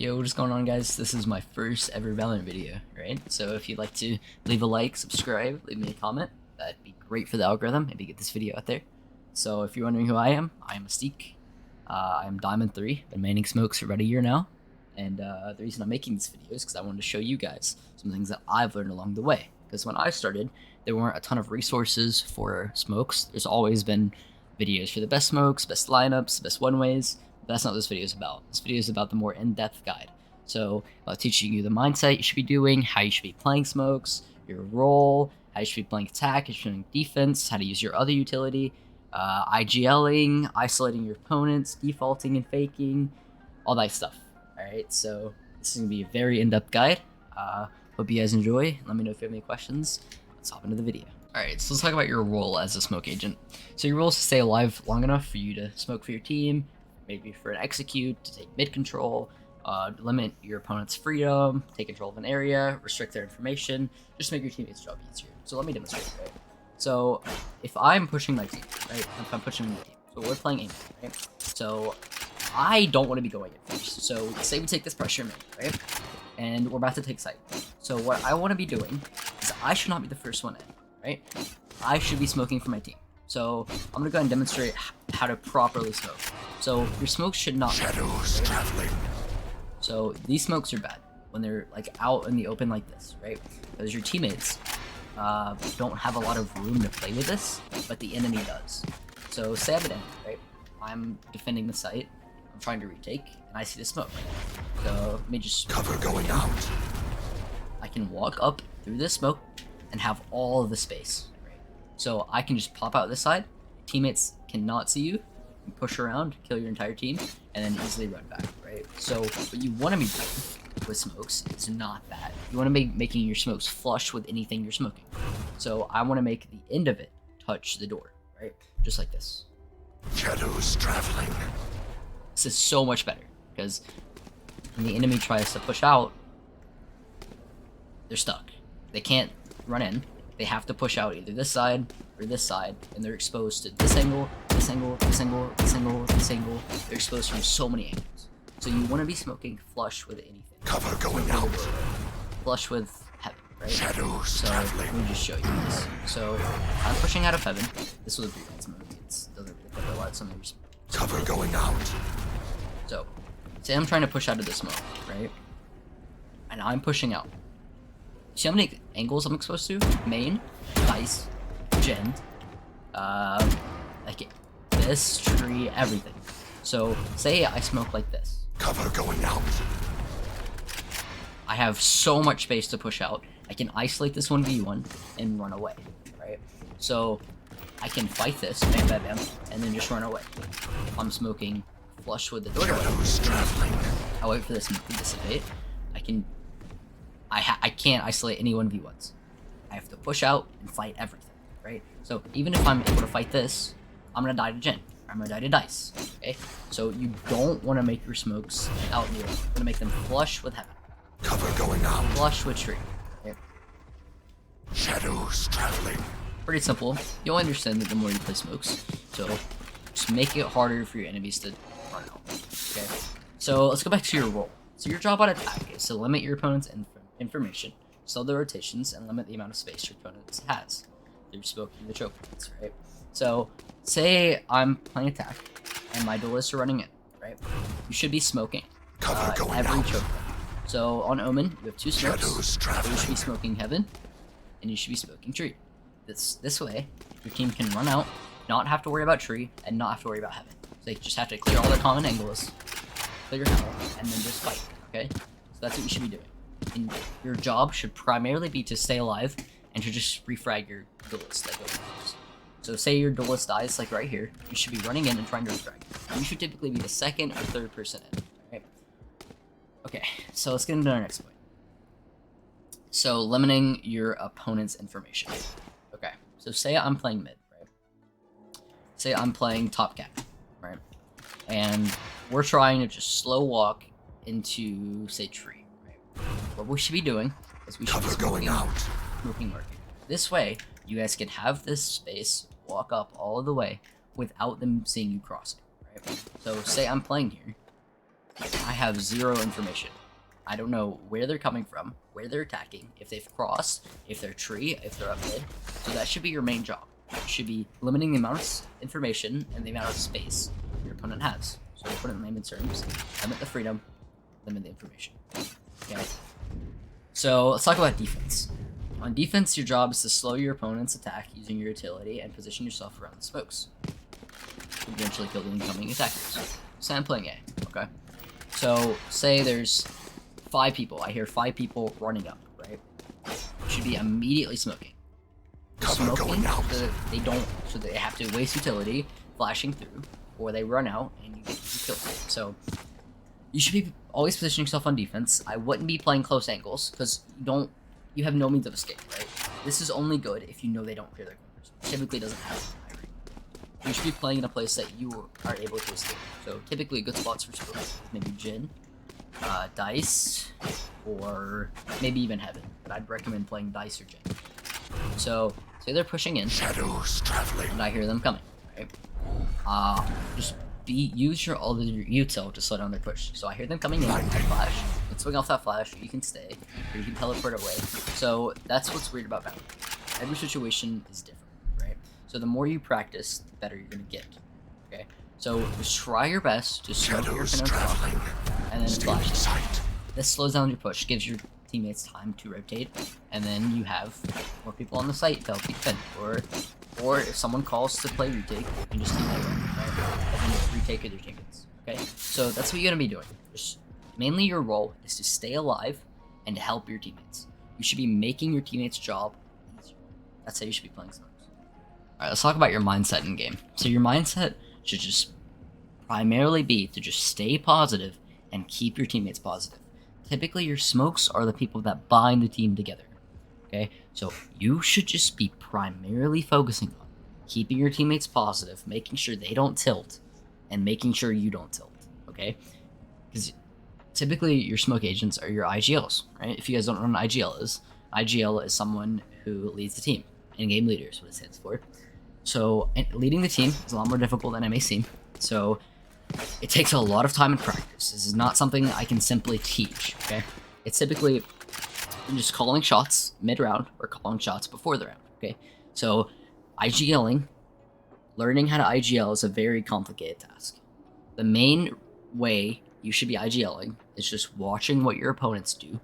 Yo, what's going on, guys? This is my first ever Valorant video, right? So if you'd like to leave a like, subscribe, leave me a comment, that'd be great for the algorithm, maybe get this video out there. So if you're wondering who I am Mystique. I'm Diamond 3, been maining smokes for about a year now, and the reason I'm making this video is because I wanted to show you guys some things that I've learned along the way. Because when I started, there weren't a ton of resources for smokes. There's always been videos for the best smokes, best lineups, best one-ways. That's not what this video is about. This video is about the more in-depth guide. So teaching you the mindset you should be doing, how you should be playing smokes, your role, how you should be playing attack, how you should be playing defense, how to use your other utility, IGLing, isolating your opponents, defaulting and faking, all that stuff. Alright, so this is going to be a very in-depth guide. Hope you guys enjoy. Let me know if you have any questions. Let's hop into the video. Alright, so let's talk about your role as a smoke agent. So your role is to stay alive long enough for you to smoke for your team, maybe for an execute, to take mid control, limit your opponent's freedom, take control of an area, restrict their information, just make your teammates' job easier. So let me demonstrate, right? So if I'm pushing my team, right? If I'm pushing my team, so we're playing aim, right? So I don't want to be going in first. So say we take this pressure mid, right? And we're about to take site. So what I want to be doing is I should not be the first one in, right? I should be smoking for my team. So I'm gonna go ahead and demonstrate how to properly smoke. So your smokes should not shadows traveling. So these smokes are bad when they're like out in the open like this, right? Because your teammates don't have a lot of room to play with this, but the enemy does. So say I'm an enemy, right? I'm defending the site, I'm trying to retake, and I see the smoke. So let me just cover going out. I can walk up through this smoke and have all of the space. So I can just pop out this side, teammates cannot see you, push around, kill your entire team, and then easily run back, right? So what you want to be doing with smokes is not that. You want to be making your smokes flush with anything you're smoking. So I want to make the end of it touch the door, right? Just like this. Shadows traveling. This is so much better, because when the enemy tries to push out, they're stuck. They can't run in. They have to push out either this side or this side, and they're exposed to this angle, this angle, this angle, this angle, this angle. They're exposed from so many angles. So you want to be smoking flush with anything. Cover going out. Flush with heaven, right? Shadows traveling. traveling. Let me just show you this. So I'm pushing out of heaven. This was a pretty smoke. It doesn't really cover a lot. Some of your Cover going out. So say I'm trying to push out of the smoke, right? And I'm pushing out. See how many angles I'm exposed to? Main, dice, gen, like this, tree, everything. So say I smoke like this. Cover going out. I have so much space to push out. I can isolate this 1v1 and run away, right? So I can fight this, bam, bam, bam, and then just run away. If I'm smoking flush with the door, Shadows traveling. I wait for this smoke to dissipate. I can't isolate any 1v1s. I have to push out and fight everything, right? So even if I'm able to fight this, I'm gonna die to gen. Or I'm gonna die to dice, okay? So you don't want to make your smokes out in the open. You want to make them flush with heaven. Cover going out. Flush with tree. Okay? Shadows traveling. Pretty simple. You'll understand that the more you play smokes. So just make it harder for your enemies to run out, okay? So let's go back to your role. So your job on attack is to limit your opponent's information, slow the rotations, and limit the amount of space your opponent has. They're smoking the choke points, right? So say I'm playing attack and my duelists are running in, right? You should be smoking Cover going every out. choke point. So on Omen, you have two smokes. Shadows So you traveling. should be smoking heaven, and you should be smoking tree. This way, your team can run out, not have to worry about tree, and not have to worry about heaven. So they just have to clear all their common angles, clear your hell, and then just fight, okay? So that's what you should be doing. And your job should primarily be to stay alive and to just refrag your duelist that goes first. So say your duelist dies, like right here, you should be running in and trying to refrag. You should typically be the second or third person in, right? Okay, so let's get into our next point. So limiting your opponent's information. Okay, so say I'm playing mid, right? Say I'm playing top cap, right? And we're trying to just slow walk into, say, tree, right? What we should be doing is we should be Cover going out. smoking market. This way, you guys can have this space, walk up all the way without them seeing you crossing, right? So say I'm playing here, I have zero information. I don't know where they're coming from, where they're attacking, if they've crossed, if they're tree, if they're up mid. So that should be your main job. You should be limiting the amount of information and the amount of space your opponent has. So you put it in layman's terms, limit the freedom, limit the information. Okay. So let's talk about defense. On defense, your job is to slow your opponent's attack using your utility and position yourself around the smokes. Eventually kill the incoming attackers. Say I'm playing A, okay? So, say there's 5 people. I hear 5 people running up, right? You should be immediately smoking. Cover going out. So they have to waste utility, flashing through, or they run out and you get killed. So, you should be always positioning yourself on defense. I wouldn't be playing close angles, because you have no means of escape, right? This is only good if you know they don't clear their corners. Typically doesn't happen. You should be playing in a place that you are able to escape. So typically good spots for split, maybe Jhin, Dice, or maybe even Heaven. But I'd recommend playing Dice or Jhin. So say they're pushing in, Shadows traveling. and I hear them coming, right? Just use your all your util to slow down their push. So I hear them coming in, I flash. You can swing off that flash, you can stay, or you can teleport away. So that's what's weird about Valorant. Every situation is different, right? So the more you practice, the better you're gonna get. Okay? So just try your best to smoke your Shadows opponent's off, traveling. and then Stay in flash. sight. This slows down your push, gives your teammates time to rotate, and then you have more people on the site to help you defend. Or if someone calls to play retake, you can just teammate them, right? And then retake with your teammates. Okay? So that's what you're gonna be doing. Just mainly your role is to stay alive and to help your teammates. You should be making your teammates' job easier. That's how you should be playing smokes. Alright, let's talk about your mindset in game. So your mindset should just primarily be to just stay positive and keep your teammates positive. Typically, your smokes are the people that bind the team together. Okay? So you should just be primarily focusing on keeping your teammates positive, making sure they don't tilt, and making sure you don't tilt. Okay? Because typically your smoke agents are your IGLs, right? If you guys don't know what an IGL is someone who leads the team. In-game leader is what it stands for. So leading the team is a lot more difficult than it may seem. So it takes a lot of time and practice. This is not something I can simply teach, okay? It's typically just calling shots mid-round or calling shots before the round, okay? So IGLing, learning how to IGL is a very complicated task. The main way you should be IGLing is just watching what your opponents do,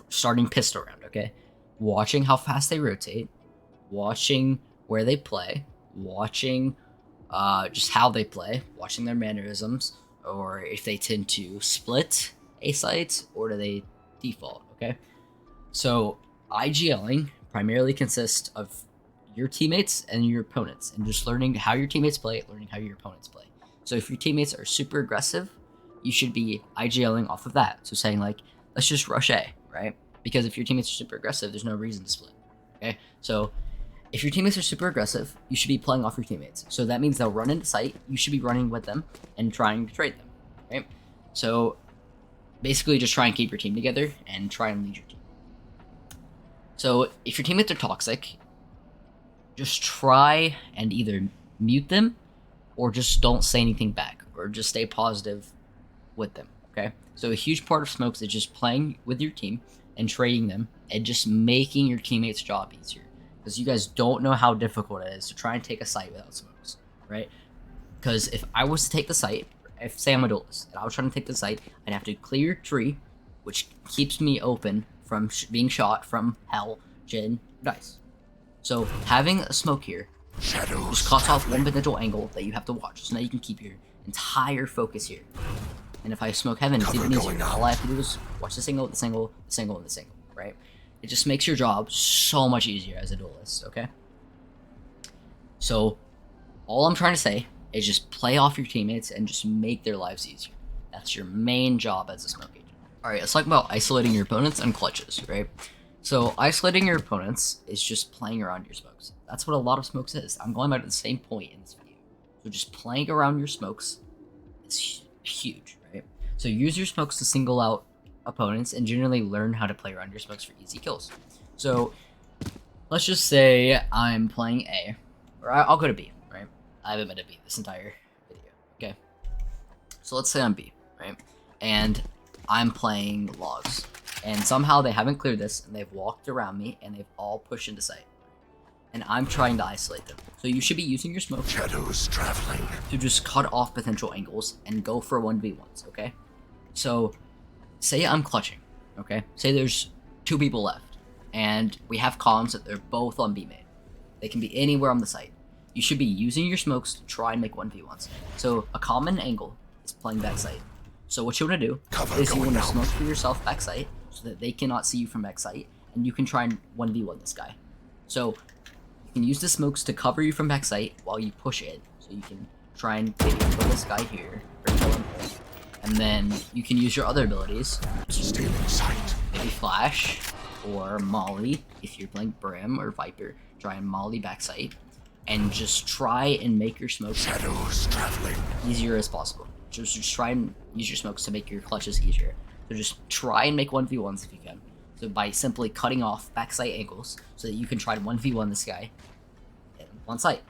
starting pistol round, okay? Watching how fast they rotate, watching where they play, watching just how they play, watching their mannerisms, or if they tend to split A sites or do they default, okay? So IGLing primarily consists of your teammates and your opponents, and just learning how your teammates play, learning how your opponents play. So if your teammates are super aggressive, you should be IGLing off of that. So saying like, let's just rush A, right? Because if your teammates are super aggressive, there's no reason to split, okay? So if your teammates are super aggressive, you should be playing off your teammates. So that means they'll run into sight, you should be running with them and trying to trade them, right? So basically just try and keep your team together and try and lead your team. So if your teammates are toxic, just try and either mute them or just don't say anything back, or just stay positive with them, okay? So a huge part of smokes is just playing with your team and trading them and just making your teammates' job easier. Because you guys don't know how difficult it is to try and take a site without smokes, right? Because if I was to take the site, if say I'm a duelist and I was trying to take the site, I'd have to clear tree, which keeps me open from being shot from Hell, Jhin, Dice. So having a smoke here Shadows just cuts off one traveling. potential angle that you have to watch. So now you can keep your entire focus here. And if I smoke Heaven, it's Cover even easier. going out. All I have to do is watch the single, the single, the single, and the single, right? It just makes your job so much easier as a duelist, okay? So all I'm trying to say is just play off your teammates and just make their lives easier. That's your main job as a smoke agent. Alright, let's talk about isolating your opponents and clutches, right? So isolating your opponents is just playing around your smokes. That's what a lot of smokes is. I'm going back to the same point in this video. So just playing around your smokes is huge, right? So use your smokes to single out opponents and generally learn how to play around your smokes for easy kills. So let's just say I'm playing A, or I'll go to B, right? I haven't been to B this entire video, okay? So let's say I'm B, right? and I'm playing logs. And somehow they haven't cleared this, and they've walked around me, and they've all pushed into sight. And I'm trying to isolate them. So you should be using your smoke Shadows traveling. to just cut off potential angles and go for 1v1s, okay? So, say I'm clutching, okay? Say there's 2 people left, and we have comms that they're both on B main. They can be anywhere on the site. You should be using your smokes to try and make 1v1s. So, a common angle is playing backside. So what you want to do Cover is you going want to out. smoke for yourself backside, so that they cannot see you from backside, and you can try and 1v1 this guy. So, you can use the smokes to cover you from backside while you push in. So you can try and maybe kill this guy here, or kill him here. And then you can use your other abilities, Stealing sight. maybe Flash, or Molly, if you're playing Brim or Viper, try and Molly backside, and just try and make your smokes Shadows traveling. easier as possible. Just try and use your smokes to make your clutches easier. So just try and make 1v1s if you can. So by simply cutting off backside angles so that you can try to 1v1 this guy in one site.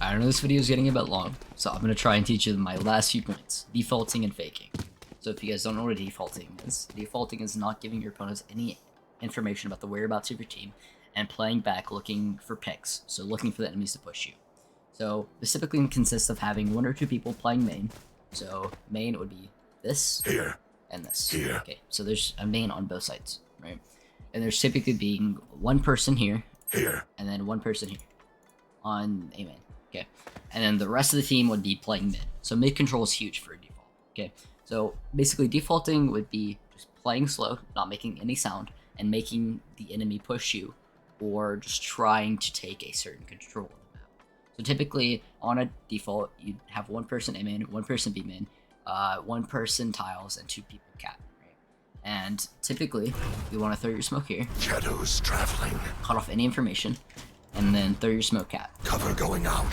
I know this video is getting a bit long, so I'm going to try and teach you my last few points. Defaulting and faking. So if you guys don't know what defaulting is not giving your opponents any information about the whereabouts of your team and playing back looking for picks. So looking for the enemies to push you. So this typically consists of having 1 or 2 people playing main. So main would be this Here. and this. Here. Okay, so there's a main on both sides, right? And there's typically being 1 person here Here. and then 1 person here on a main. Okay, and then the rest of the team would be playing mid. So mid control is huge for default. Okay, so basically defaulting would be just playing slow, not making any sound, and making the enemy push you, or just trying to take a certain control of the map. So typically on a default, you'd have 1 person A main, 1 person B main, 1 person tiles, and 2 people cat. Right? And typically, you want to throw your smoke here, Shadows traveling. cut off any information, and then throw your smoke cat. Cover going out.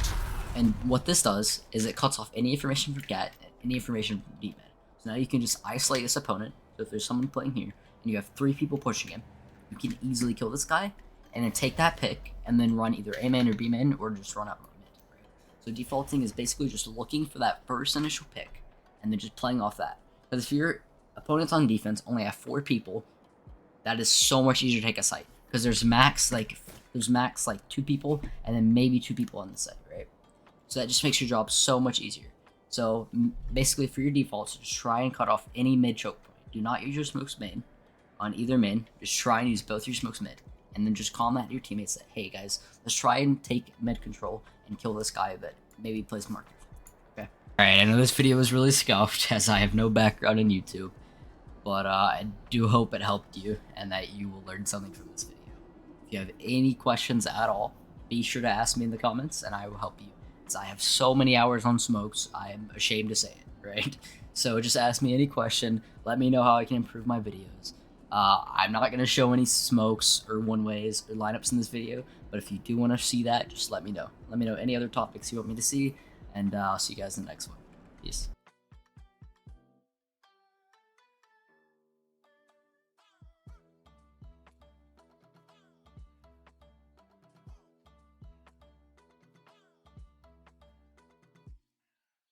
And what this does is it cuts off any information from cat, any information from D man. So now you can just isolate this opponent. So if there's someone playing here, and you have 3 people pushing him, you can easily kill this guy, and then take that pick, and then run either A man or B man, or just run out mid. Right? So defaulting is basically just looking for that first initial pick, and then just playing off that. Because if your opponents on defense only have 4 people, that is so much easier to take a site. Because there's max like 2 people, and then maybe 2 people on the site, right? So that just makes your job so much easier. So basically for your defaults, just try and cut off any mid choke point. Do not use your smokes main on either main. Just try and use both your smokes mid. And then just comment to your teammates that, hey guys, let's try and take mid control and kill this guy that maybe plays market. Okay. Alright, I know this video was really scuffed as I have no background in YouTube. But I do hope it helped you and that you will learn something from this video. If you have any questions at all, be sure to ask me in the comments and I will help you. As I have so many hours on smokes, I am ashamed to say it, right? So just ask me any question, let me know how I can improve my videos. I'm not going to show any smokes or one-ways or lineups in this video, but if you do want to see that, just let me know. Let me know any other topics you want me to see, and I'll see you guys in the next one. Peace.